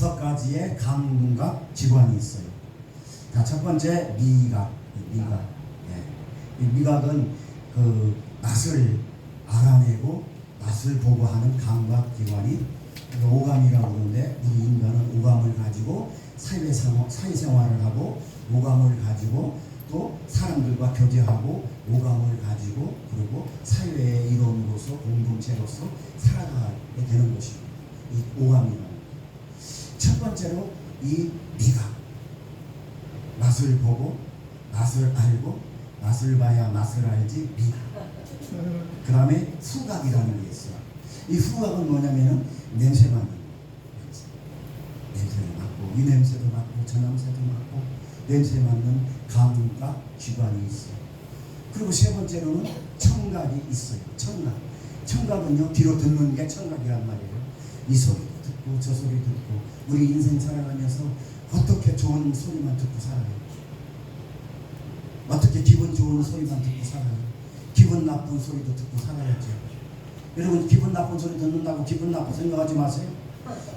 5가지의 감각 기관이 있어요. 자, 첫 번째 미각. 예. 이 미각은 그 맛을 알아내고 맛을 보고 하는 감각 기관이 오감이라고 그러는데, 우리 인간은 오감을 가지고 사회생활을 하고, 오감을 가지고 또 사람들과 교제하고, 오감을 가지고, 그리고 사회의 일원으로서 공동체로서 살아가게 되는 것입니다. 이 오감이라는. 첫 번째로 이 미각, 맛을 보고 맛을 알고, 맛을 봐야 맛을 알지, 미각. 그 다음에 후각이라는 게 있어요. 이 후각은 뭐냐면은 냄새 맡는 거. 냄새를 맡고, 이 냄새도 맡고, 저 냄새도 맡고, 냄새 맡는 감각 기관이 있어요. 그리고 세 번째로는 청각이 있어요. 청각은요, 귀로 듣는 게 청각이란 말이에요. 이 소리도 듣고 저 소리 듣고, 우리 인생 살아가면서 어떻게 좋은 소리만 듣고 살아요? 어떻게 기분 좋은 소리만 듣고 살아요? 기분 나쁜 소리도 듣고 살아야죠. 여러분, 기분 나쁜 소리 듣는다고 기분 나쁘 생각하지 마세요.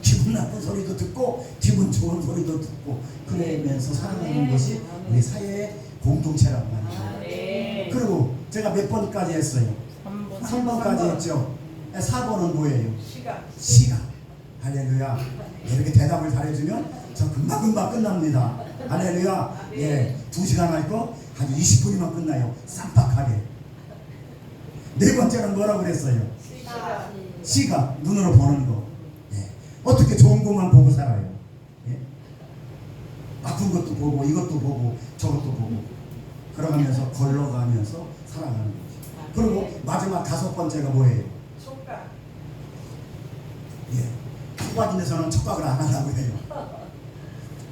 기분 나쁜 소리도 듣고 기분 좋은 소리도 듣고 그러면서 살아가는 것이 우리 사회의 공동체란 말이에요. 그리고 제가 몇 번까지 했어요? 3번까지 했죠. 4번은 뭐예요? 시각. 할렐루야. 이렇게 대답을 잘해주면 저 금방금방 끝납니다. 할렐루야. 예, 2시간 할 거 한 20분이면 끝나요. 쌈박하게. 네 번째는 뭐라고 그랬어요? 시각. 눈으로 보는 거. 예. 어떻게 좋은 것만 보고 살아요? 예? 나쁜 것도 보고, 이것도 보고, 저것도 보고, 그러면서 걸러가면서 살아가는 거죠. 그리고 마지막 5번째가 뭐예요? 촉각. 예. 촉각인데서는 촉각을 안 하려고 해요.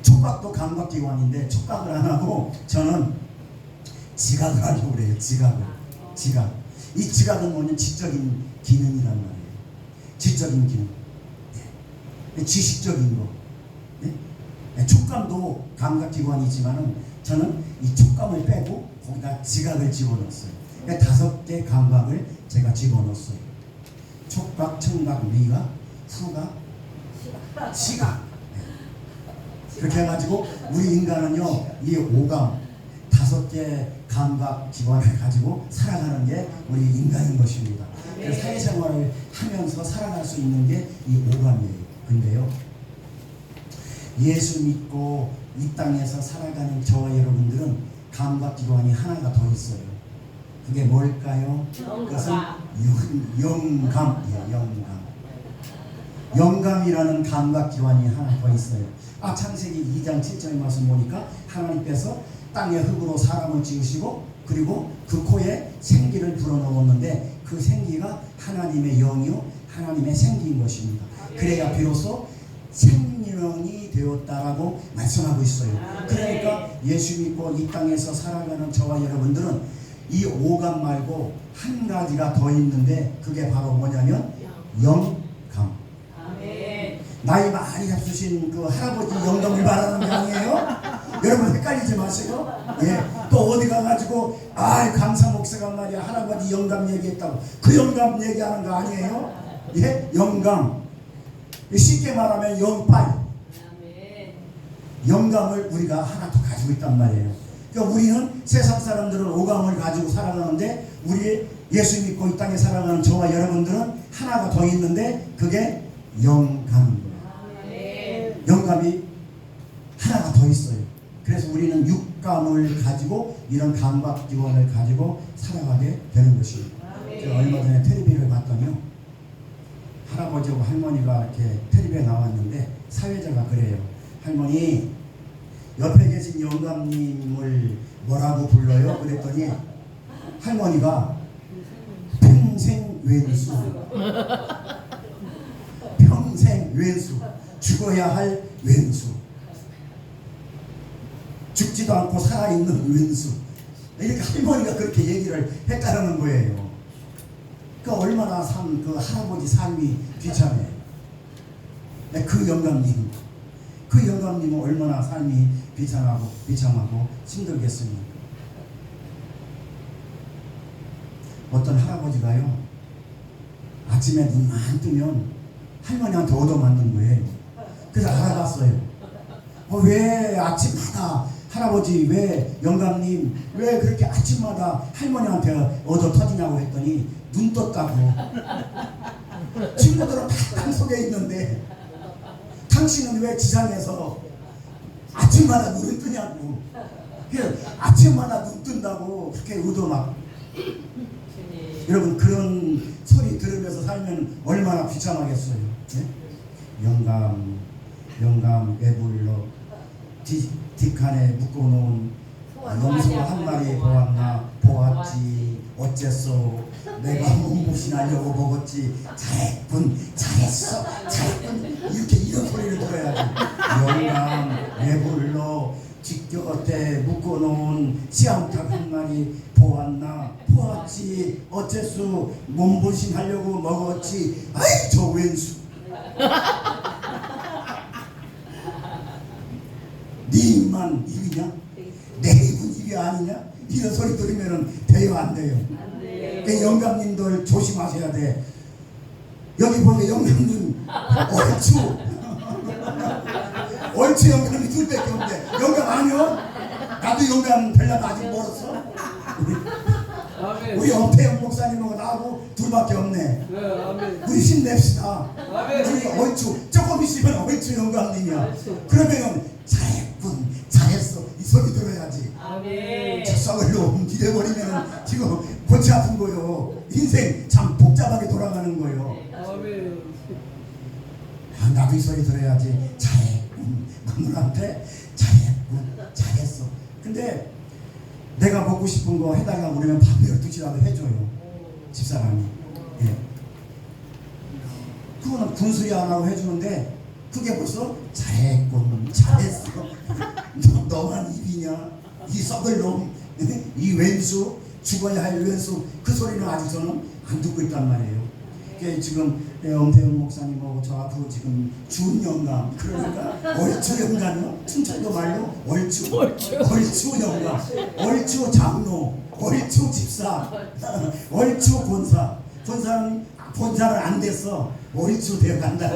촉각도 감각기관인데 촉각을 안 하고 저는 지각을 하려고 그래요. 지각. 이 지각은 뭐냐면 지적인 기능이란 말이에요. 지적인 기능. 예. 지식적인 거. 예? 촉감도 감각기관이지만은 저는 이 촉감을 빼고 거기다 지각을 집어넣었어요. 그러니까 5개 감각을 제가 집어넣었어요. 촉각, 청각, 미각, 후각, 시각. 예. 그렇게 해가지고 우리 인간은요, 이 오감 5개 감각 기관을 가지고 살아가는 게 우리 인간인 것입니다. 그래서 사회생활을 하면서 살아갈 수 있는 게 이 오감이에요. 근데요, 예수 믿고 이 땅에서 살아가는 저와 여러분들은 감각 기관이 하나가 더 있어요. 그게 뭘까요? 그것은 영감이에요. 영감이라는 감각 기관이 하나 더 있어요. 창세기 2장 7절의 말씀 보니까 하나님께서 땅의 흙으로 사람을 지으시고, 그리고 그 코에 생기를 불어넣었는데 그 생기가 하나님의 영이요 하나님의 생기인 것입니다. 그래야 비로소 생명이 되었다라고 말씀하고 있어요. 그러니까 예수 믿고 이 땅에서 살아가는 저와 여러분들은 이 오감 말고 한 가지가 더 있는데, 그게 바로 뭐냐면 영감. 나이 많이 잡수신 그 할아버지 영감을 말하는 게 아니에요. 여러분 헷갈리지 마세요. 예. 또 어디 가가지고 강사 목사가 말이야 할아버지 영감 얘기했다고 그 영감 얘기하는 거 아니에요. 예? 영감. 쉽게 말하면 영빨. 영감을 우리가 하나 더 가지고 있단 말이에요. 그러니까 우리는 세상 사람들은 오감을 가지고 살아가는데, 우리 예수 믿고 이 땅에 살아가는 저와 여러분들은 하나가 더 있는데, 그게 영감입니다. 영감이 하나가 더 있어요. 그래서 우리는 육감을 가지고 이런 감각기관을 가지고 살아가게 되는 것입니다. 제가 얼마 전에 텔레비를 봤더니요, 할아버지하고 할머니가 이렇게 텔레비에 나왔는데 사회자가 그래요. 할머니, 옆에 계신 영감님을 뭐라고 불러요? 그랬더니 할머니가 평생 왼수, 평생 왼수, 죽어야 할 왼수, 죽지도 않고 살아있는 왼수. 이렇게 할머니가 그렇게 얘기를 했다는 거예요. 그 얼마나 그 할아버지 삶이 귀찮아요. 그 영감님은 얼마나 삶이 비참하고 힘들겠습니까? 어떤 할아버지가요, 아침에 눈만 뜨면 할머니한테 얻어맞는 거예요. 그래서 알아가서 왜 아침마다 할아버지, 왜 영감님, 왜 그렇게 아침마다 할머니한테 얻어 터지냐고 했더니 눈 떴다고. 친구들은 다 땅속에 있는데 당신은 왜 지상에서 아침마다 눈을 뜨냐고. 아침마다 눈 뜬다고 그렇게 의도 막. 여러분, 그런 소리 들으면서 살면 얼마나 비참하겠어요. 네? 영감 왜 불러 뒷칸에 묶어놓은 염소 한 마리 보았지 어째서 내가 몸보신하려고 먹었지 잘했어 이렇게 이런 소리를 들어야지. 영감 왜 불러 뒷곁에 묶어놓은 씨암탉 한 마리 보았지 어째서 몸보신하려고 먹었지. 아이 저 왼수 네 입만 입이냐? 내 입은 입이 아니냐? 이런 소리 들으면 돼요 안 돼요? 그 영감님들 조심하셔야 돼. 여기 보면 영감님 얼추 영감이 둘밖에 없는데 영감 아니요? 나도 영감 별로 아직 멀었어. 우리 엄태영 목사님하고 나하고 둘밖에 없네. 우리 힘냅시다. 우리 얼추 조금 있으면 얼추 영감님이야. 그러면 잘했어 이 소리 들어야지. 저 썩을 놈 이래버리면 지금 골치 아픈 거요. 인생 참 복잡하게 돌아가는 거요. 나도 이 소리 들어야지. 잘했군. 마누라한테 잘했어. 근데 내가 먹고 싶은 거 해달라고 그러면 밥 12시라도 해줘요. 집사람이. 예. 그거는 군소리 안 하고 해주는데 그게 벌써 잘했군 잘했어. 너만 입이냐 이 썩을 놈 이 왼수 죽어야 할 왼수 그 소리는 아직 저는 안 듣고 있단 말이에요. 지금 엄태영 목사님하고 저 앞으로 지금 준영감 그러니까 얼추 영감이요. 춘천도 말로 얼추 영감 얼추 장로 얼추 집사 얼추 본사는 안 됐어. 얼추 되어간다.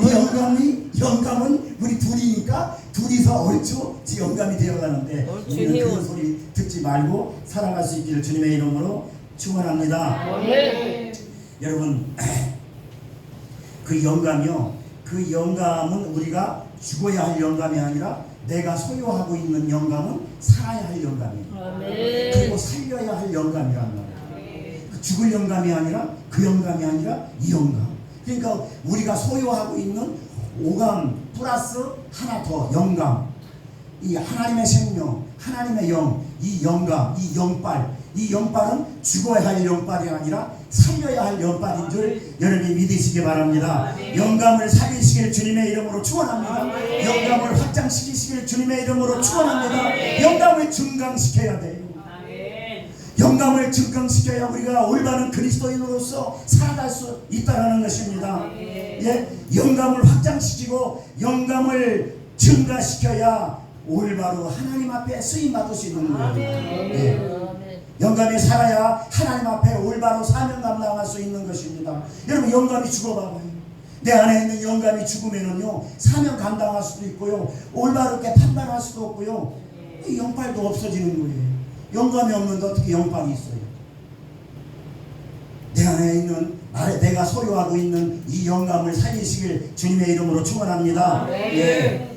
이 영감은 우리 둘이니까 둘이서 얼추 영감이 되어가는데 우리는 그런 소리 듣지 말고 살아갈 수 있기를 주님의 이름으로 축원합니다. 여러분, 그 영감은 우리가 죽어야 할 영감이 아니라 내가 소유하고 있는 영감은 살아야 할 영감이에요. 그리고 살려야 할 영감이란 말이에요. 죽을 영감이 아니라 그 영감이 아니라 이 영감. 그러니까 우리가 소유하고 있는 오감 플러스 하나 더 영감. 이 하나님의 생명, 하나님의 영, 이 영감, 이 영빨. 이 영빨은 죽어야 할 영빨이 아니라 살려야 할 영빨인 줄 여러분이 믿으시기 바랍니다. 영감을 살리시길 주님의 이름으로 축원합니다. 영감을 확장시키시길 주님의 이름으로 축원합니다. 영감을 증강시켜야 돼요. 영감을 증강시켜야 우리가 올바른 그리스도인으로서 살아갈 수 있다는 것입니다. 예, 영감을 확장시키고 영감을 증가시켜야 올바로 하나님 앞에 쓰임받을 수 있는 거예요. 예. 영감이 살아야 하나님 앞에 올바로 사명 감당할 수 있는 것입니다. 여러분, 영감이 죽어봐봐요. 내 안에 있는 영감이 죽으면은요 사명 감당할 수도 있고요 올바르게 판단할 수도 없고요 이 영빨도 없어지는 거예요. 영감이 없는데 어떻게 영빨이 있어요? 내 안에 있는 내가 소유하고 있는 이 영감을 살리시길 주님의 이름으로 축원합니다. 예.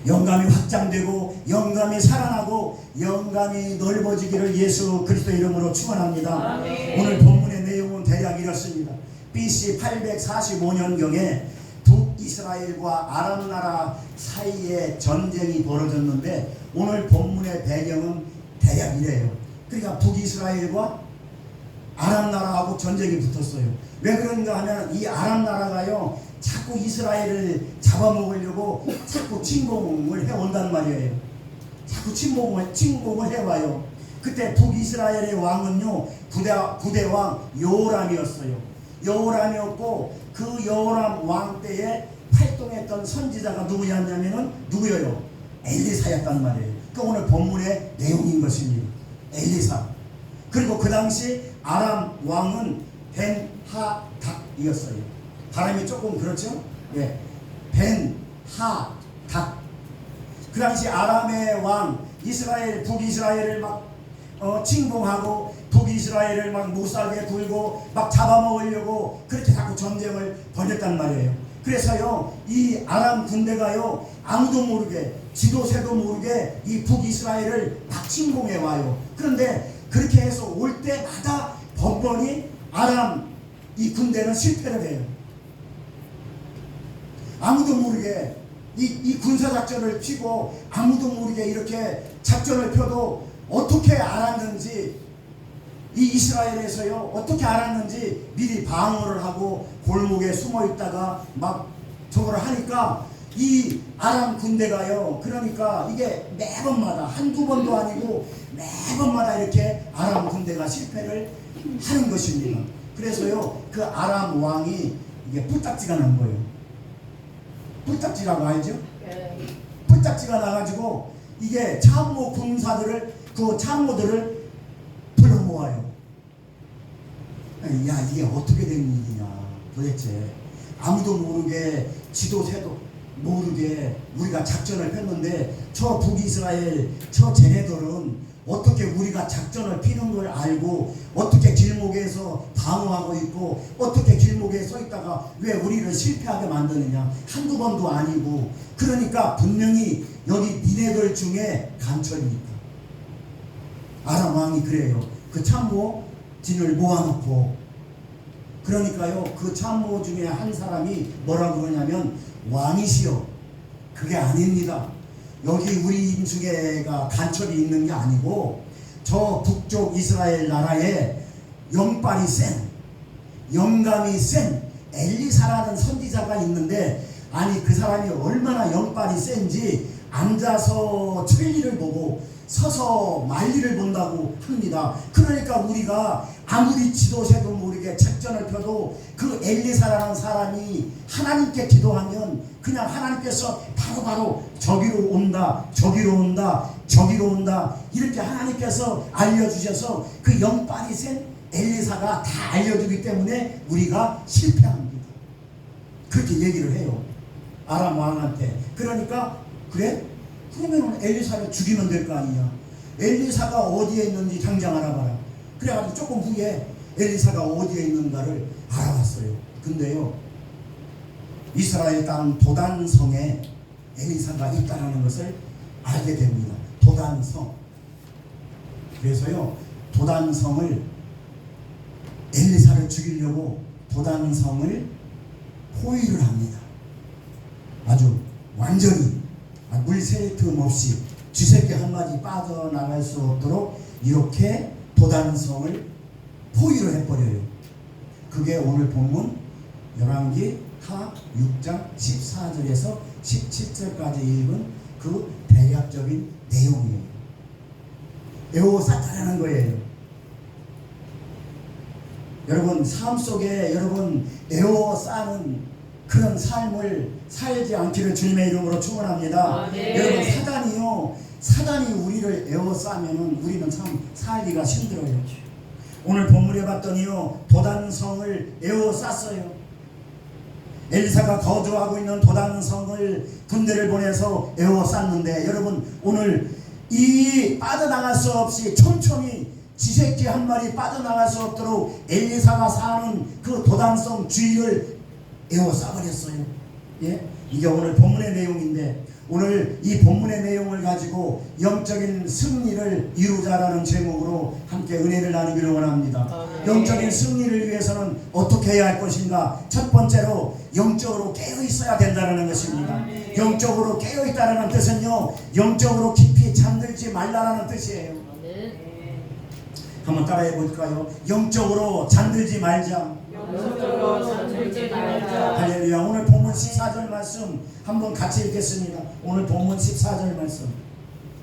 영감이 확장되고 영감이 살아나고 영감이 넓어지기를 예수 그리스도 이름으로 축원합니다. 오늘 본문의 내용은 대략 이렇습니다. BC 845년경에 북이스라엘과 아람 나라 사이에 전쟁이 벌어졌는데 오늘 본문의 배경은 대략 이래요. 그러니까 북이스라엘과 아람 나라하고 전쟁이 붙었어요. 왜 그런가 하면 이 아람 나라가요 자꾸 이스라엘을 잡아먹으려고 자꾸 침공을 해온단 말이에요. 자꾸 침공을 해와요. 그때 북이스라엘의 왕은요 부대왕 여호람이었어요. 여호람이었고 그 여호람 왕 때에 활동했던 선지자가 누구였냐면은 누구예요? 엘리사였단 말이에요. 그 오늘 본문의 내용인 것입니다. 엘리사. 그리고 그 당시 아람 왕은 벤하닥이었어요. 발음이 조금 그렇죠? 예. 하닥. 그 당시 아람의 왕 이스라엘, 북이스라엘을 막 침공하고 북이스라엘을 막 못살게 굴고 막 잡아먹으려고 그렇게 자꾸 전쟁을 벌였단 말이에요. 그래서요, 이 아람 군대가요, 아무도 모르게, 지도새도 모르게 이 북이스라엘을 막 침공해 와요. 그런데 그렇게 해서 올 때마다 번번이 아람 이 군대는 실패를 해요. 아무도 모르게 이 군사작전을 피고 아무도 모르게 이렇게 작전을 펴도 어떻게 알았는지, 이 이스라엘에서요 어떻게 알았는지 미리 방어를 하고 골목에 숨어 있다가 막 저거를 하니까 이 아람 군대가요, 그러니까 이게 매번마다 한두 번도 아니고 매번마다 이렇게 아람 군대가 실패를 하는 것입니다. 그래서요 그 아람 왕이 이게 뿔딱지가 난 거예요. 뿔딱지라고 알죠? 뿔딱지가 나가지고 이게 참모 군사들을, 그 참모들을 불러 모아요. 야, 이게 어떻게 된 일이냐 도대체. 아무도 모르게, 지도새도 모르게 우리가 작전을 폈는데 저 북이스라엘 저 쟤네들은 어떻게 우리가 작전을 피는 걸 알고 어떻게 길목에서 방어하고 있고 어떻게 길목에 서 있다가 왜 우리를 실패하게 만드느냐. 한두 번도 아니고. 그러니까 분명히 여기 니네들 중에 간첩이 있다. 아람 왕이 그래요. 그 참모진을 모아놓고, 그러니까요 그 참모 중에 한 사람이 뭐라고 그러냐면, 왕이시여 그게 아닙니다. 여기 우리 중에가 간첩이 있는 게 아니고 저 북쪽 이스라엘 나라에 영빨이 센, 영감이 센 엘리사라는 선지자가 있는데, 아니 그 사람이 얼마나 영빨이 센지 앉아서 천리를 보고 서서 만리를 본다고 합니다. 그러니까 우리가 아무리 지도새도 모르게 작전을 펴도 그 엘리사라는 사람이 하나님께 기도하면 그냥 하나님께서 바로바로 저기로 온다, 저기로 온다, 저기로 온다, 이렇게 하나님께서 알려주셔서 그 영빨이 센 엘리사가 다 알려주기 때문에 우리가 실패합니다. 그렇게 얘기를 해요, 아람 왕한테. 그러니까 그래? 그러면 엘리사를 죽이면 될 거 아니냐. 엘리사가 어디에 있는지 당장 알아봐라. 그래가지고 조금 후에 엘리사가 어디에 있는가를 알아봤어요. 근데요 이스라엘 땅 도단성에 엘리사가 있다는 것을 알게 됩니다. 도단성. 그래서요 도단성을, 엘리사를 죽이려고 도단성을 포위를 합니다. 아주 완전히 물새 틈 없이 쥐새끼 한 마리 빠져나갈 수 없도록 이렇게 도단성을 포위를 해버려요. 그게 오늘 본문 열왕기 하 6장 14절에서 17절까지 읽은 그 대략적인 내용이에요. 에워쌌다는 거예요. 여러분 삶 속에 여러분 에워싸는 그런 삶을 살지 않기를 주님의 이름으로 축원합니다. 네. 여러분 사단이 우리를 에워싸면은 우리는 참 살기가 힘들어요. 오늘 본문에 봤더니요 도단성을 에워쌌어요. 엘리사가 거주하고 있는 도단성을 군대를 보내서 에워쌌는데, 여러분 오늘 이 빠져나갈 수 없이 촘촘히 쥐새끼 한 마리 빠져나갈 수 없도록 엘리사가 사는 그 도단성 주위를 에워싸버렸어요. 예? 이게 오늘 본문의 내용인데, 오늘 이 본문의 내용을 가지고 영적인 승리를 이루자라는 제목으로 함께 은혜를 나누기를 원합니다. 영적인 승리를 위해서는 어떻게 해야 할 것인가? 첫 번째로 영적으로 깨어 있어야 된다는 것입니다. 영적으로 깨어 있다는 뜻은요 영적으로 깊이 잠들지 말라라는 뜻이에요. 한번 따라해 볼까요? 영적으로 잠들지 말자. 영적으로 잠들지 말자. 할렐루야. 오늘 본문 14절 말씀 한번 같이 읽겠습니다. 오늘 본문 14절 말씀.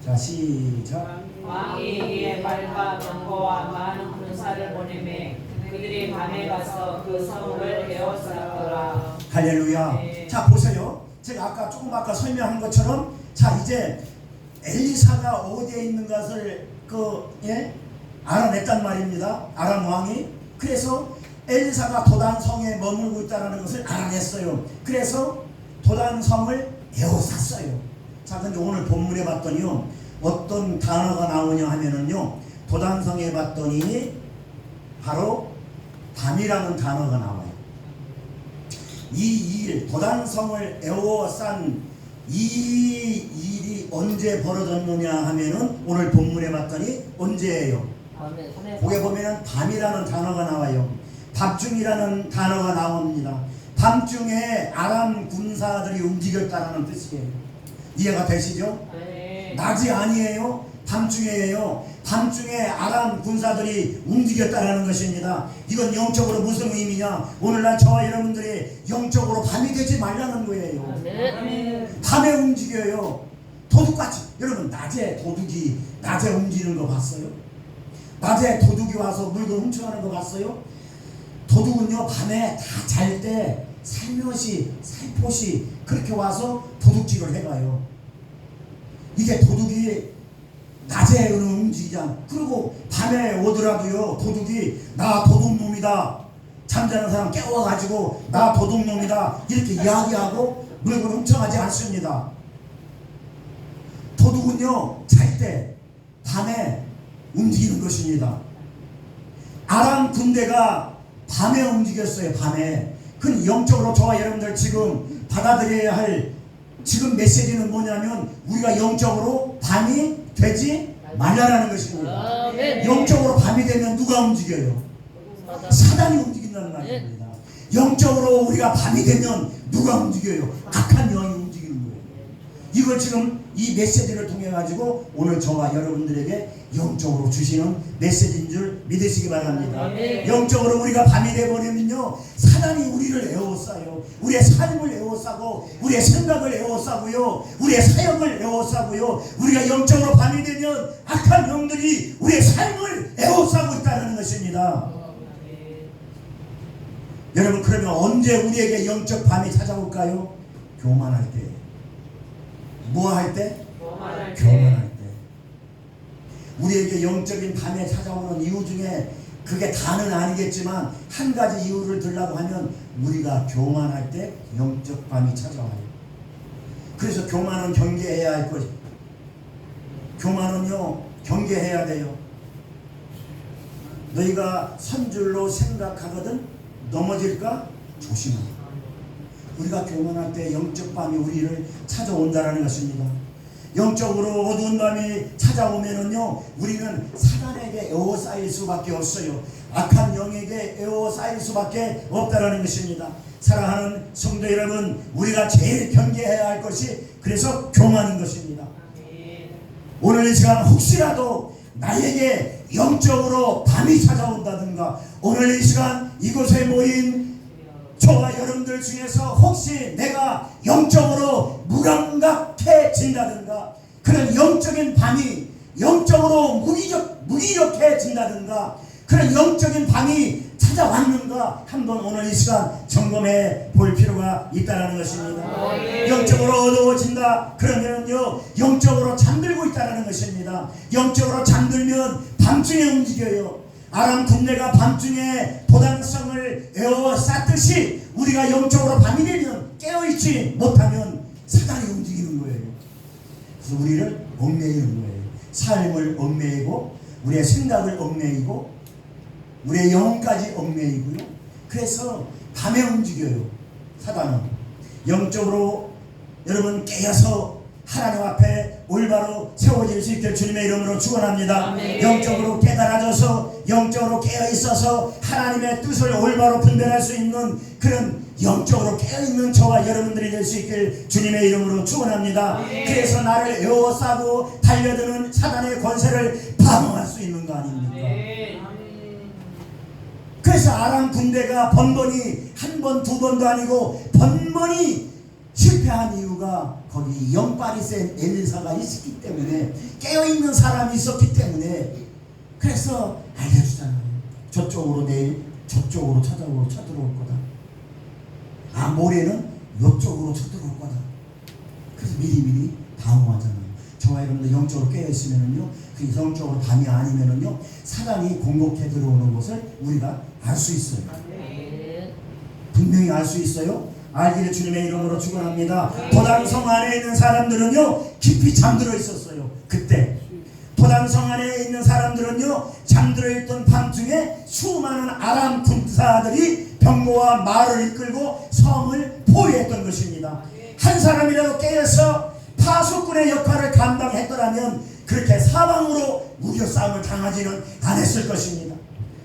자 시작. 왕이 이에 말과 병거와 많은 군사를 보내매 그들이 밤에 가서 그 성을 에워쌌더라. 할렐루야. 네. 자 보세요. 제가 아까 설명한 것처럼, 자 이제 엘리사가 어디에 있는 것을 알아냈단 말입니다. 아람 왕이. 그래서 엘리사가 도단성에 머물고 있다는 것을 알아냈어요. 그래서 도단성을 에워쌌어요. 자, 근데 오늘 본문에 봤더니요, 어떤 단어가 나오냐 하면은요, 도단성에 봤더니 바로 밤이라는 단어가 나와요. 이 일, 도단성을 에워싼 이 일이 언제 벌어졌느냐 하면은 오늘 본문에 봤더니 언제예요? 거기에 보면은 밤이라는 단어가 나와요. 밤중이라는 단어가 나옵니다. 밤중에 아람 군사들이 움직였다는 뜻이에요. 이해가 되시죠? 네. 낮이 아니에요. 밤중에예요. 밤중에 아람 군사들이 움직였다는 것입니다. 이건 영적으로 무슨 의미냐? 오늘날 저와 여러분들이 영적으로 밤이 되지 말라는 거예요. 밤에 움직여요. 도둑같이. 여러분, 낮에 도둑이 낮에 움직이는 거 봤어요? 낮에 도둑이 와서 물건 훔쳐가는 거 봤어요? 도둑은요, 밤에 다 잘 때 살며시 살포시 그렇게 와서 도둑질을 해가요. 이게 도둑이 낮에는 움직이지 않고, 그리고 밤에 오더라도요, 도둑이 나 도둑놈이다, 잠자는 사람 깨워가지고 나 도둑놈이다 이렇게 이야기하고 물건 훔쳐가지 않습니다. 도둑은요, 잘 때 밤에 움직이는 것입니다. 아람 군대가 밤에 움직였어요. 밤에. 그 영적으로 저와 여러분들 지금 받아들여야 할 지금 메시지는 뭐냐면, 우리가 영적으로 밤이 되지 말라라는 것입니다. 영적으로 밤이 되면 누가 움직여요? 사단이 움직인다는 말입니다. 영적으로 우리가 밤이 되면 누가 움직여요? 악한 영이 움직이는 거예요. 이걸 지금 이 메시지를 통해 가지고 오늘 저와 여러분들에게 영적으로 주시는 메시지인 줄 믿으시기 바랍니다. 영적으로 우리가 밤이 되버리면요, 사단이 우리를 에워싸요. 우리의 삶을 에워싸고, 우리의 생각을 에워싸고요, 우리의 사역을 에워싸고요. 우리가 영적으로 밤이 되면 악한 영들이 우리의 삶을 에워싸고 있다는 것입니다. 여러분, 그러면 언제 우리에게 영적 밤이 찾아올까요? 교만할 때. 뭐 할 때? 교만할 때. 우리에게 영적인 밤에 찾아오는 이유 중에 그게 다는 아니겠지만 한 가지 이유를 들라고 하면 우리가 교만할 때 영적 밤이 찾아와요. 그래서 교만은 경계해야 할 것이. 교만은요, 경계해야 돼요. 너희가 선줄로 생각하거든 넘어질까 조심하라. 우리가 교만할 때 영적 밤이 우리를 찾아온다는 것입니다. 영적으로 어두운 밤이 찾아오면은요, 우리는 사단에게 에워싸일 수밖에 없어요. 악한 영에게 에워싸일 수밖에 없다는 것입니다. 사랑하는 성도 여러분, 우리가 제일 경계해야 할 것이 그래서 교만인 것입니다. 오늘 이 시간 혹시라도 나에게 영적으로 밤이 찾아온다든가, 오늘 이 시간 이곳에 모인 저와 여러분들 중에서 혹시 내가 영적으로 무감각해진다든가, 그런 영적인 밤이 영적으로 무기력해진다든가, 그런 영적인 밤이 찾아왔는가 한번 오늘 이 시간 점검해 볼 필요가 있다는 것입니다. 영적으로 어두워진다 그러면요, 영적으로 잠들고 있다는 것입니다. 영적으로 잠들면 밤중에 움직여요. 아람 군대가 밤중에 도단성을 에워쌌듯이 우리가 영적으로 밤이 되면 깨어있지 못하면 사단이 움직이는 거예요. 그래서 우리를 얽매이는 거예요. 삶을 얽매이고, 우리의 생각을 얽매이고, 우리의 영혼까지 얽매이고요. 그래서 밤에 움직여요. 사단은 영적으로 여러분 깨어서 하나님 앞에 올바로 세워질 수 있게 주님의 이름으로 축원합니다. 아멘. 영적으로 깨달아져서 영적으로 깨어있어서 하나님의 뜻을 올바로 분별할 수 있는 그런 영적으로 깨어있는 저와 여러분들이 될 수 있길 주님의 이름으로 축원합니다. 그래서 나를 에워싸고 달려드는 사단의 권세를 방어할 수 있는 거 아닙니까? 그래서 아람 군대가 번번이 한 번, 두 번도 아니고 번번이 실패한 이유가 거기 영빨이 센 엘리사가 있었기 때문에, 깨어있는 사람이 있었기 때문에. 그래서 알려주잖아요. 저쪽으로 내일 저쪽으로 쳐들어올 거다. 아, 모레는 이쪽으로 쳐들어올 거다. 그래서 미리미리 방어하잖아요. 저와 여러분들 영적으로 깨어있으면은요, 그 영적으로 밤이 아니면은요, 사단이 공격해 들어오는 것을 우리가 알 수 있어요. 분명히 알 수 있어요. 알기를 주님의 이름으로 축원합니다. 도당성 안에 있는 사람들은요 깊이 잠들어 있었어요. 그때 도당성 안에 있는 사람들은요 잠들어 있던 밤중에 수많은 아람 군사들이 병거와 말을 이끌고 성을 포위했던 것입니다. 한 사람이라도 깨어서 파수꾼의 역할을 감당했더라면 그렇게 사방으로 무기로 싸움을 당하지는 않았을 것입니다.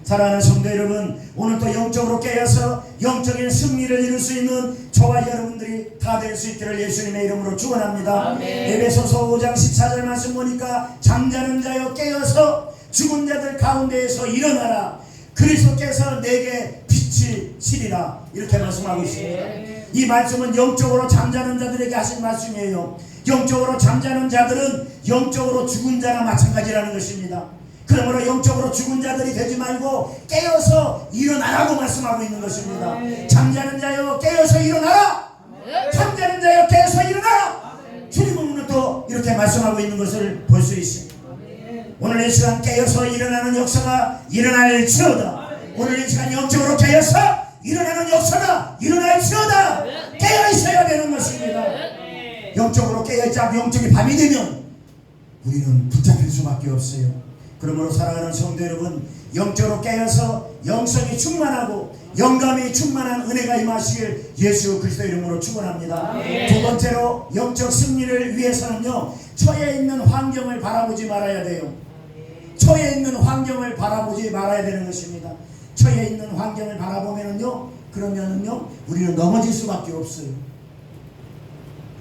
사랑하는 성도 여러분, 오늘도 영적으로 깨어서 영적인 승리를 이룰 수 있는 저와 여러분들이 다 될 수 있기를 예수님의 이름으로 축원합니다. 에베소서 5장 14절 말씀 보니까 잠자는 자여 깨어서 죽은 자들 가운데에서 일어나라. 그리스도께서 내게 빛이 시리라. 이렇게 말씀하고 있습니다. 이 말씀은 영적으로 잠자는 자들에게 하신 말씀이에요. 영적으로 잠자는 자들은 영적으로 죽은 자나 마찬가지라는 것입니다. 그러므로 영적으로 죽은 자들이 되지 말고 깨어서 일어나라고 말씀하고 있는 것입니다. 잠자는 자여 깨어서 일어나라. 잠자는 자여 깨어서 일어나라. 주님은 오늘 또 이렇게 말씀하고 있는 것을 볼 수 있습니다. 오늘 이 시간 깨어서 일어나는 역사가 일어날지어다. 오늘 이 시간 영적으로 깨어서 일어나는 역사가 일어날지어다. 깨어 있어야 되는 것입니다. 영적으로 깨어있지 않고 영적이 밤이 되면 우리는 붙잡힐 수밖에 없어요. 그러므로 사랑하는 성도 여러분, 영적으로 깨어서 영성이 충만하고 영감이 충만한 은혜가 임하시길 예수 그리스도 이름으로 축원합니다. 두 번째로 영적 승리를 위해서는요 처해 있는 환경을 바라보지 말아야 돼요. 처해 있는 환경을 바라보지 말아야 되는 것입니다. 처해 있는 환경을 바라보면은요 그러면은요 우리는 넘어질 수밖에 없어요.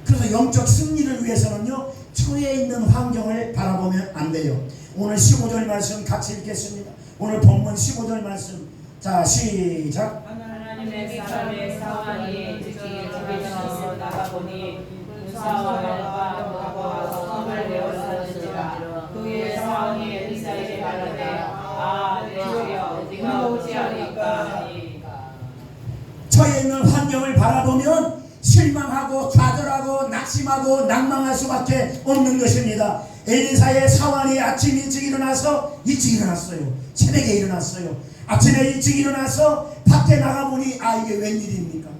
그래서 영적 승리를 위해서는요 처해 있는 환경을 바라보면 안 돼요. 오늘 15절 말씀 같이 읽겠습니다. 오늘 본문 15절 말씀. 자 시작. 하나님의 사람의 상황이 특히 집에서 나가보니 군사와 말과 과거와 성을 내어사는지라. 그의 상황이 엘리사에게 말하되 내 주여 네가 어찌하리까 하니. 처해 있는 환경을 바라보면 실망하고 좌절하고 낙심하고 낭망할 수밖에 없는 것입니다. 엘리사의 사환이 아침 일찍 일어났어요. 새벽에 일어났어요. 아침에 일찍 일어나서 밖에 나가보니 이게 웬일입니까?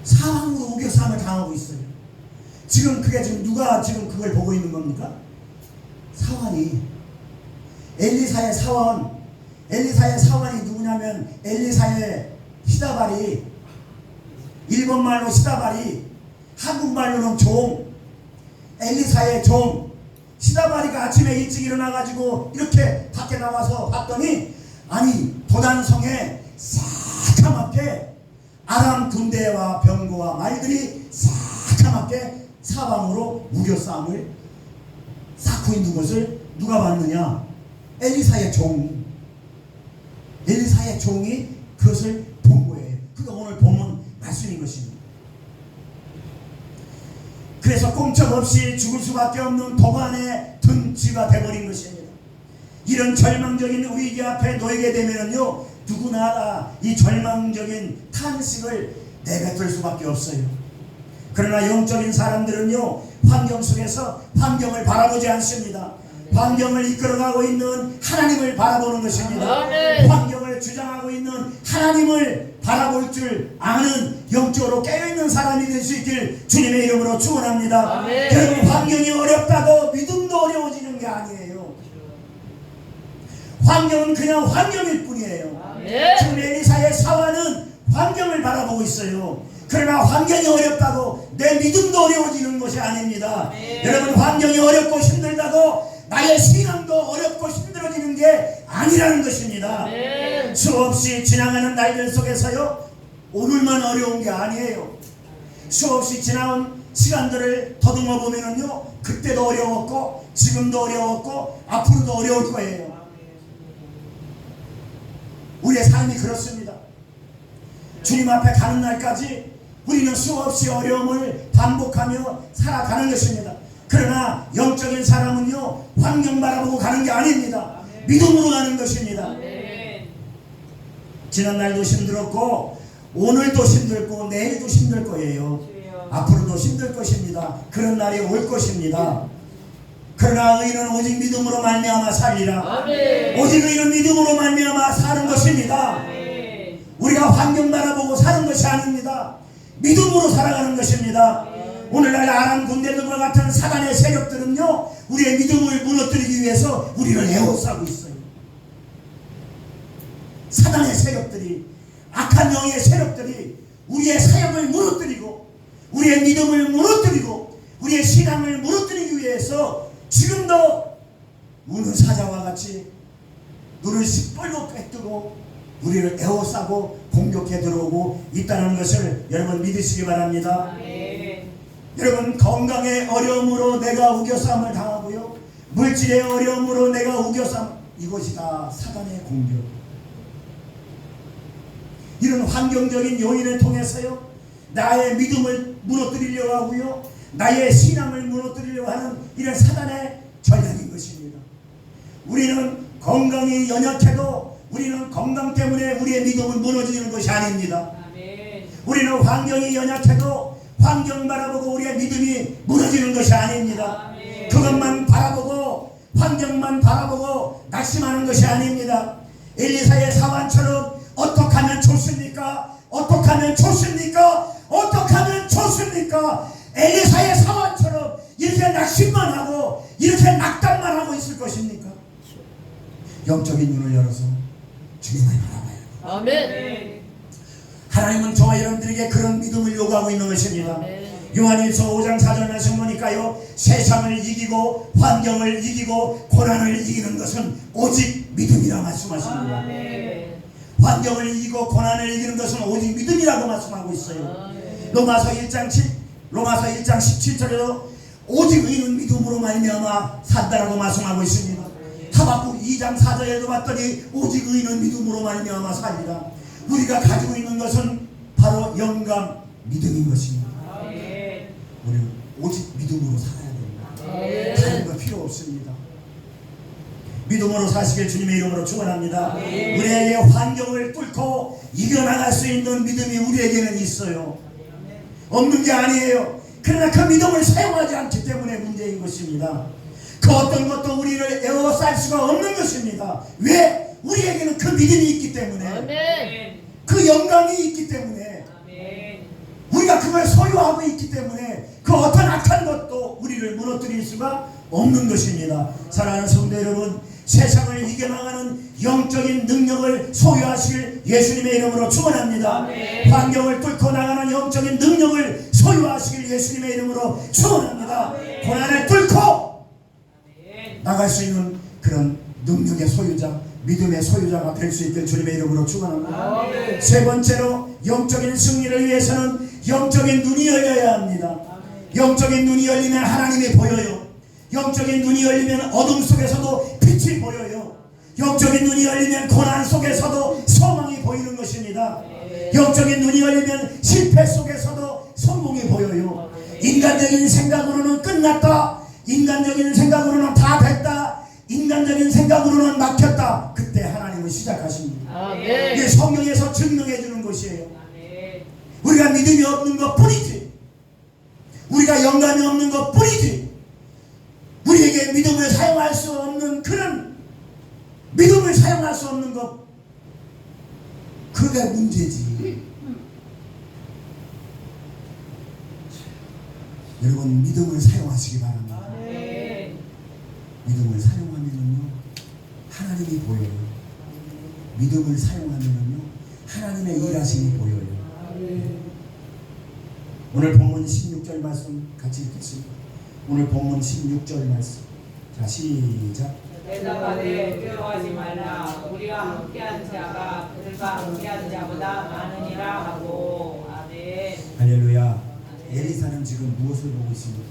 사방으로 우겨싸움을 당하고 있어요. 지금 그게 지금 누가 지금 그걸 보고 있는 겁니까? 사환이 엘리사의 사환이 누구냐면 엘리사의 시다발이, 일본말로 시다발이, 한국말로는 종, 엘리사의 종 시다바리가 아침에 일찍 일어나가지고 이렇게 밖에 나와서 봤더니 도단성에 새카맣게 아람 군대와 병거와 말들이 새카맣게 사방으로 무교싸움을 쌓고 있는 것을 누가 봤느냐? 엘리사의 종이 그것을 본 거예요. 그게 오늘 본문 말씀인 것입니다. 그래서 꼼짝없이 죽을 수밖에 없는 도관에 든 쥐가 되어버린 것입니다. 이런 절망적인 위기 앞에 놓이게 되면요 누구나 이 절망적인 탄식을 내뱉을 수밖에 없어요. 그러나 영적인 사람들은요 환경 속에서 환경을 바라보지 않습니다. 환경을 이끌어가고 있는 하나님을 바라보는 것입니다. 환경을 주장하고 있는 하나님을 바라볼 줄 아는 영적으로 깨어있는 사람이 될 수 있길 주님의 이름으로 축원합니다. 여러분, 환경이 어렵다고 믿음도 어려워지는 게 아니에요. 환경은 그냥 환경일 뿐이에요. 지금 엘리사의 사환은 환경을 바라보고 있어요. 그러나 환경이 어렵다고 내 믿음도 어려워지는 것이 아닙니다. 여러분, 환경이 어렵고 힘들다고 나의 신앙도 어렵고 힘들어지는 게 아니라는 것입니다. 수없이 지나가는 날들 속에서요 오늘만 어려운 게 아니에요. 수없이 지나온 시간들을 더듬어 보면은요 그때도 어려웠고 지금도 어려웠고 앞으로도 어려울 거예요. 우리의 삶이 그렇습니다. 주님 앞에 가는 날까지 우리는 수없이 어려움을 반복하며 살아가는 것입니다. 그러나 영적인 사람은요 환경 바라보고 가는 게 아닙니다. 믿음으로 가는 것입니다. 지난날도 힘들었고 오늘도 힘들고 내일도 힘들 거예요. 앞으로도 힘들 것입니다. 그런 날이 올 것입니다. 그러나 의인은 오직 믿음으로 말미암아 살리라. 오직 의인은 믿음으로 말미암아 사는 것입니다. 우리가 환경 바라보고 사는 것이 아닙니다. 믿음으로 살아가는 것입니다. 오늘날 아람 군대들과 같은 사단의 세력들은요, 우리의 믿음을 무너뜨리기 위해서 우리를 에워싸고 있어요. 사단의 세력들이, 악한 영의 세력들이 우리의 사역을 무너뜨리고 우리의 믿음을 무너뜨리고 우리의 신앙을 무너뜨리기 위해서 지금도 우는 사자와 같이 눈을 시뻘겋게 꿰뜨고 우리를 에워싸고 공격해 들어오고 있다는 것을 여러분 믿으시기 바랍니다. 아멘. 여러분, 건강의 어려움으로 내가 우겨싸움을 당하고요, 물질의 어려움으로 내가 우겨싸움, 이것이 다 사단의 공격. 이런 환경적인 요인을 통해서요, 나의 믿음을 무너뜨리려고 하고요, 나의 신앙을 무너뜨리려고 하는 이런 사단의 전략인 것입니다. 우리는 건강이 연약해도 우리는 건강 때문에 우리의 믿음은 무너지는 것이 아닙니다. 아멘. 우리는 환경이 연약해도 환경 바라보고 우리의 믿음이 무너지는 것이 아닙니다. 아멘. 그것만 바라보고 환경만 바라보고 낙심하는 것이 아닙니다. 엘리사의 사환처럼 어떻게 하면 좋습니까? 어떻게 하면 좋습니까? 어떻게 하면 좋습니까? 엘리사의 사환처럼 이렇게 낙심만 하고 이렇게 낙담만 하고 있을 것입니까? 영적인 눈을 열어서 주님을 바라봐야 합니다. 아멘. 하나님은 저와 여러분들에게 그런 믿음을 요구하고 있는 것입니다. 요한일서 5장 4절 말씀 보니까요, 세상을 이기고 환경을 이기고 고난을 이기는 것은 오직 믿음이라 말씀하십니다. 아멘. 환경을 이기고 고난을 이기는 것은 오직 믿음이라고 말씀하고 있어요. 로마서 1장 17절에도 오직 의인은 믿음으로 말미암아 산다라고 말씀하고 있습니다. 하박국 2장 4절에도 봤더니 오직 의인은 믿음으로 말미암아 살리라. 우리가 가지고 있는 것은 바로 영감, 믿음인 것입니다. 아멘. 우리는 오직 믿음으로 살아야 됩니다. 다른 거 필요 없습니다. 믿음으로 사시길 주님의 이름으로 축원합니다. 우리에게 환경을 뚫고 이겨나갈 수 있는 믿음이 우리에게는 있어요. 없는 게 아니에요. 그러나 그 믿음을 사용하지 않기 때문에 문제인 것입니다. 그 어떤 것도 우리를 에워쌀 수가 없는 것입니다. 왜? 우리에게는 그 믿음이 있기 때문에, 아멘. 그 영광이 있기 때문에, 아멘. 우리가 그걸 소유하고 있기 때문에 그 어떤 악한 것도 우리를 무너뜨릴 수가 없는 것입니다. 사랑하는 성도 여러분, 세상을 이겨나가는 영적인 능력을 소유하실 예수님의 이름으로 축원합니다. 아멘. 환경을 뚫고 나가는 영적인 능력을 소유하시길 예수님의 이름으로 축원합니다. 아멘. 고난을 뚫고 아멘. 나갈 수 있는 그런 능력의 소유자, 믿음의 소유자가 될 수 있길 주님의 이름으로 축원합니다. 아멘. 세 번째로, 영적인 승리를 위해서는 영적인 눈이 열려야 합니다. 영적인 눈이 열리면 하나님이 보여요. 영적인 눈이 열리면 어둠 속에서도 빛이 보여요. 영적인 눈이 열리면 고난 속에서도 소망이 보이는 것입니다. 영적인 눈이 열리면 실패 속에서도 성공이 보여요. 인간적인 생각으로는 끝났다, 인간적인 생각으로는 다 됐다, 인간적인 생각으로는 막혔다, 그때 하나님은 시작하십니다. 아멘. 이게 성경에서 증명해 주는 것이에요. 아멘. 우리가 믿음이 없는 것 뿐이지, 우리가 영감이 없는 것 뿐이지, 우리에게 믿음을 사용할 수 없는 그런 믿음을 사용할 수 없는 것, 그게 문제지. 여러분, 믿음을 사용하시기 바랍니다. 아멘. 믿음을 사용하면은요, 하나님이 보여요. 믿음을 사용하면은요, 하나님의 일하심이 보여요. 오늘 본문 16절 말씀 같이 읽겠습니다. 오늘 본문 16절 말씀. 자, 시작. 대답하되 두려워하지 말라. 우리가 함께한 자가 그들과 함께한 자보다 많으니라 하고. 아멘. 할렐루야. 엘리사는 지금 무엇을 보고 있습니까?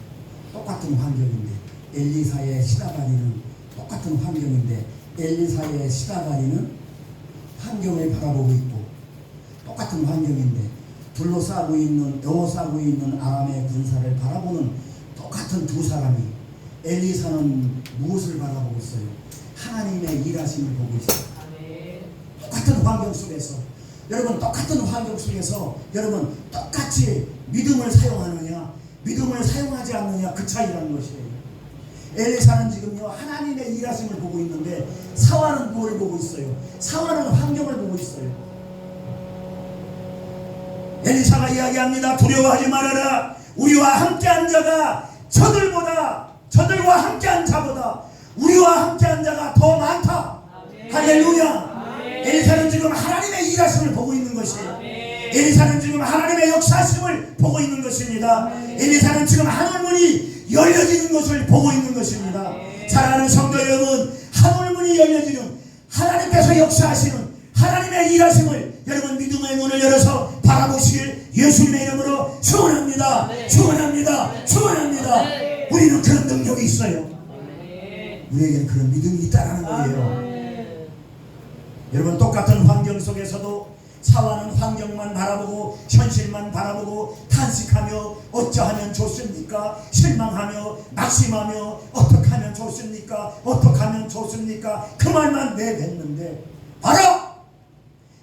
똑같은 환경인데, 엘리사의 시다바리는 똑같은 환경인데, 엘리사의 시다바리는 환경을 바라보고 있고, 똑같은 환경인데 둘러싸고 있는, 에워싸고 있는 아람의 군사를 바라보는 똑같은 두 사람이, 엘리사는 무엇을 바라보고 있어요? 하나님의 일하심을 보고 있어요. 아멘. 똑같은 환경 속에서, 여러분, 똑같은 환경 속에서 여러분 똑같이 믿음을 사용하느냐, 믿음을 사용하지 않느냐, 그 차이라는 것이에요. 엘리사는 지금요, 하나님의 일하심을 보고 있는데 사환은 무엇을 보고 있어요? 사환은 환경을 보고 있어요. 엘리사가 이야기합니다. 두려워하지 말아라. 우리와 함께한 자가 저들과 함께한 자보다 우리와 함께한 자가 더 많다. 할렐루야. 엘리사는 지금 하나님의 일하심을 보고 있는 것이에요. 엘리사는 지금 하나님의 역사심을 보고 있는 것입니다. 엘리사는 지금 하늘문이 열려지는 것을 보고 있는 것입니다. 사랑하는 성도 여러분, 하늘문이 열려지는 하나님께서 역사하시는 하나님의 일하심을 여러분 믿음의 문을 열어서 바라보시길 예수님의 이름으로 축원합니다. 축원합니다. 축원합니다. 우리는 그런 능력이 있어요. 우리에게는 그런 믿음이 있다는 거예요. 여러분, 똑같은 환경 속에서도 사와는 환경만 바라보고 현실만 바라보고 탄식하며 어쩌하면 좋습니까? 실망하며 낙심하며 어떻게 하면 좋습니까? 어떻게 하면 좋습니까? 그 말만 내뱉는데 바로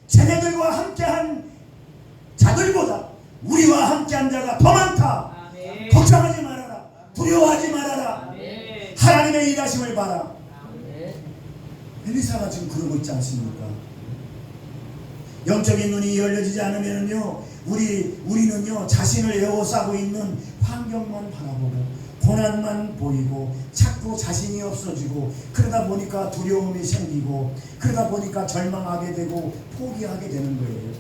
쟤네들과 함께한 자들보다 우리와 함께한 자가 더 많다. 걱정하지 말아라. 두려워하지 말아라. 하나님의 일하심을 봐라. 엘리사가 지금 그러고 있지 않습니까? 영적인 눈이 열려지지 않으면요, 우리는요 자신을 에워싸고 있는 환경만 바라보고 고난만 보이고 자꾸 자신이 없어지고 그러다 보니까 두려움이 생기고 그러다 보니까 절망하게 되고 포기하게 되는 거예요.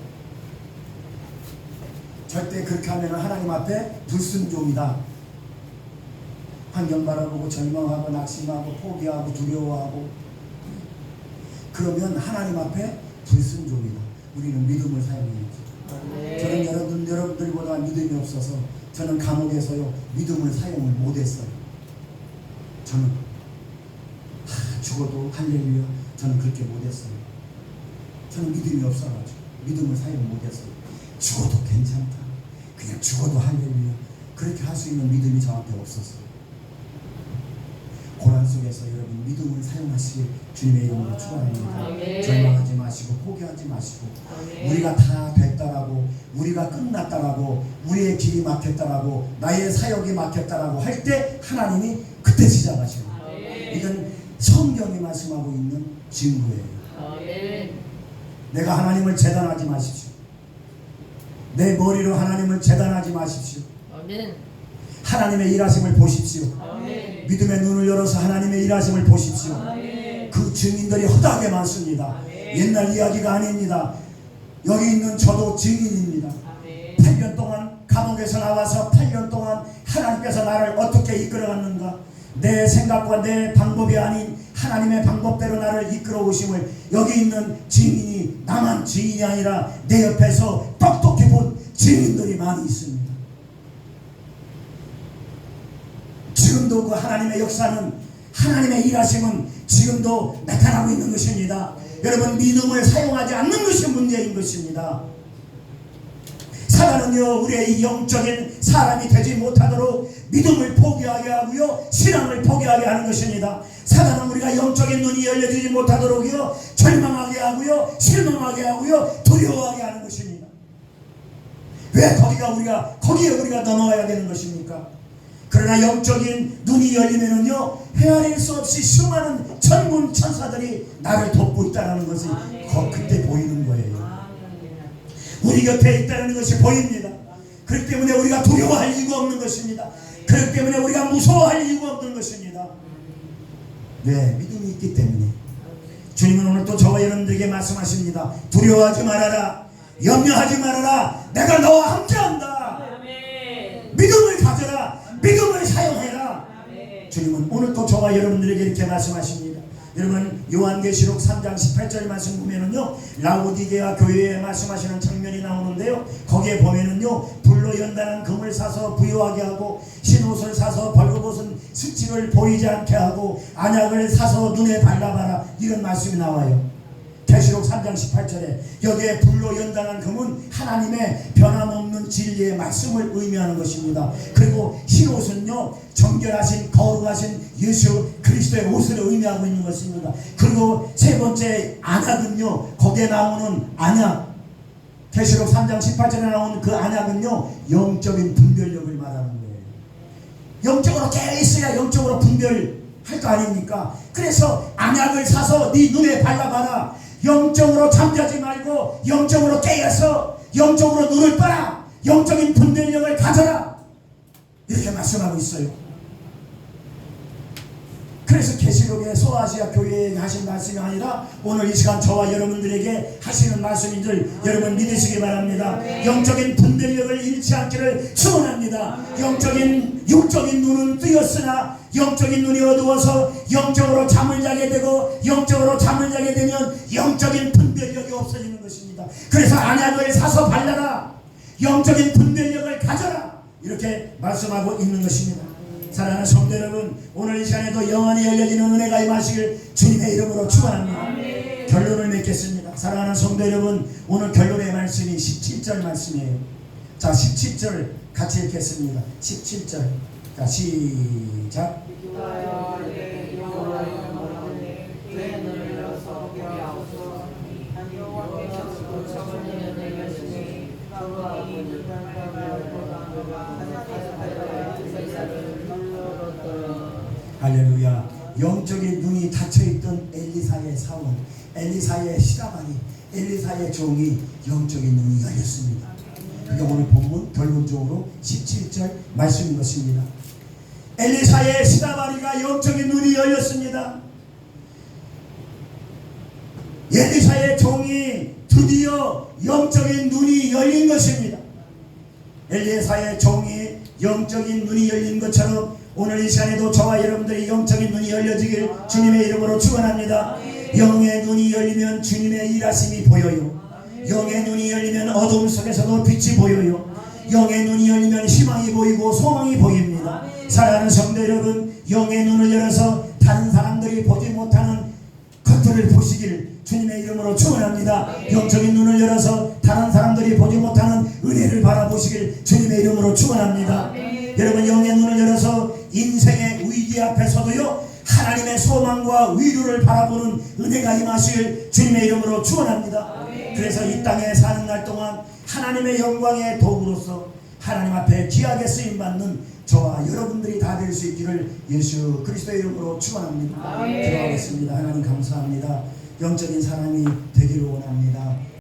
절대 그렇게 하면 하나님 앞에 불순종이다. 환경 바라보고 절망하고 낙심하고 포기하고 두려워하고 그러면 하나님 앞에 불순종이다. 우리는 믿음을 사용해야지. 저는 여러분들보다 믿음이 없어서 저는 감옥에서요 믿음을 사용을 못했어요. 저는 죽어도 할렐루야. 저는 그렇게 못했어요. 저는 믿음이 없어가지고 믿음을 사용 못했어요. 죽어도 괜찮다. 그냥 죽어도 할렐루야. 그렇게 할 수 있는 믿음이 저한테 없었어요. 고난 속에서 여러분 믿음을 사용하시길 주님의 이름으로 축원합니다. 절망하지 마시고 포기하지 마시고 우리가 다 됐다라고 우리가 끝났다라고 우리의 길이 막혔다라고 나의 사역이 막혔다라고 할 때 하나님이 그때 시작하셔요. 이건 성경이 말씀하고 있는 증거예요. 내가 하나님을 재단하지 마십시오. 내 머리로 하나님을 재단하지 마십시오. 하나님의 일하심을 보십시오. 믿음의 눈을 열어서 하나님의 일하심을 보십시오. 그 증인들이 허다하게 많습니다. 옛날 이야기가 아닙니다. 여기 있는 저도 증인입니다. 8년 동안 감옥에서 나와서 8년 동안 하나님께서 나를 어떻게 이끌어갔는가, 내 생각과 내 방법이 아닌 하나님의 방법대로 나를 이끌어 오심을 여기 있는 증인이 나만 증인이 아니라 내 옆에서 똑똑히 본 증인들이 많이 있습니다. 지금도 그 하나님의 역사는 하나님의 일하심은 지금도 나타나고 있는 것입니다. 여러분 믿음을 사용하지 않는 것이 문제인 것입니다. 사단은요 우리의 이 영적인 사람이 되지 못하도록 믿음을 포기하게 하고요 신앙을 포기하게 하는 것입니다. 사단은 우리가 영적인 눈이 열려지지 못하도록요 절망하게 하고요 실망하게 하고요 두려워하게 하는 것입니다. 왜 거기에 우리가 넘어가야 되는 것입니까? 그러나 영적인 눈이 열리면은요 헤아릴 수 없이 수많은 천군 천사들이 나를 돕고 있다는 것이 그때 보이는 거예요. 우리 곁에 있다는 것이 보입니다. 그렇기 때문에 우리가 두려워할 이유가 없는 것입니다. 그렇기 때문에 우리가 무서워할 이유가 없는 것입니다. 네, 믿음이 있기 때문에. 주님은 오늘 또 저와 여러분들에게 말씀하십니다. 두려워하지 말아라. 염려하지 말아라. 내가 너와 함께한다. 믿음을 가져라. 믿음을 사용해라. 주님은 오늘 또 저와 여러분들에게 이렇게 말씀하십니다. 여러분 요한계시록 3장 18절 말씀 보면은요 라오디게아 교회에 말씀하시는 장면이 나오는데요 거기에 보면은요 불로 연단한 금을 사서 부유하게 하고 흰옷을 사서 벌거벗은 수치를 보이지 않게 하고 안약을 사서 눈에 발라봐라 이런 말씀이 나와요. 계시록 3장 18절에 여기에 불로 연단한 금은 하나님의 변함없는 진리의 말씀을 의미하는 것입니다. 그리고 흰옷은요 정결하신 거룩하신 예수 그리스도의 옷을 의미하고 있는 것입니다. 그리고 세 번째 안약은요 거기에 나오는 안약 계시록 3장 18절에 나오는 그 안약은요 영적인 분별력을 말하는 거예요. 영적으로 깨어있어야 영적으로 분별할 거 아닙니까? 그래서 안약을 사서 네 눈에 발라봐라. 영적으로 잠자지 말고 영적으로 깨어서 영적으로 눈을 떠라. 영적인 분별력을 가져라. 이렇게 말씀하고 있어요. 그래서 계시록의 소아시아 교회에 하신 말씀이 아니라 오늘 이 시간 저와 여러분들에게 하시는 말씀인 줄 여러분 믿으시기 바랍니다. 영적인 분별력을 잃지 않기를 축원합니다. 육적인 눈은 뜨였으나 영적인 눈이 어두워서 영적으로 잠을 자게 되고 영적으로 잠을 자게 되면 영적인 분별력이 없어지는 것입니다. 그래서 안약을 사서 발라라. 영적인 분별력을 가져라. 이렇게 말씀하고 있는 것입니다. 사랑하는 성도 여러분, 오늘 이 시간에도 영원히 열려지는 은혜가 임하시길 주님의 이름으로 축원합니다. 결론을 맺겠습니다. 사랑하는 성도 여러분, 오늘 결론의 말씀이 17절 말씀이에요. 자, 17절 같이 읽겠습니다. 17절. 자, 시작. 할렐루야. 영적인 눈이 닫혀있던 엘리사의 사원, 엘리사의 시라바리, 엘리사의 종이 영적인 눈이 열렸습니다. 그게 오늘 본문 결론적으로 17절 말씀인 것입니다. 엘리사의 시라바리가 영적인 눈이 열렸습니다. 엘리사의 종이 드디어 영적인 눈이 열린 것입니다. 엘리사의 종이 영적인 눈이 열린 것처럼 오늘 이 시간에도 저와 여러분들의 영적인 눈이 열려지길 주님의 이름으로 축원합니다. 영의 눈이 열리면 주님의 일하심이 보여요. 영의 눈이 열리면 어두움 속에서도 빛이 보여요. 영의 눈이 열리면 희망이 보이고 소망이 보입니다. 사랑하는 성도 여러분, 영의 눈을 열어서 다른 사람들이 보지 못하는 것들을 보시길 주님의 이름으로 축원합니다. 영적인 눈을 열어서 다른 사람들이 보지 못하는 은혜를 바라보시길 주님의 이름으로 축원합니다. 여러분, 영의 눈을 열어서 인생의 위기 앞에서도요 하나님의 소망과 위로를 바라보는 은혜가 임하시길 주님의 이름으로 축원합니다. 그래서 이 땅에 사는 날 동안 하나님의 영광의 도구로서 하나님 앞에 귀하게 쓰임받는 저와 여러분들이 다 될 수 있기를 예수 그리스도의 이름으로 축원합니다. 기도하겠습니다. 하나님 감사합니다. 영적인 사람이 되기를 원합니다.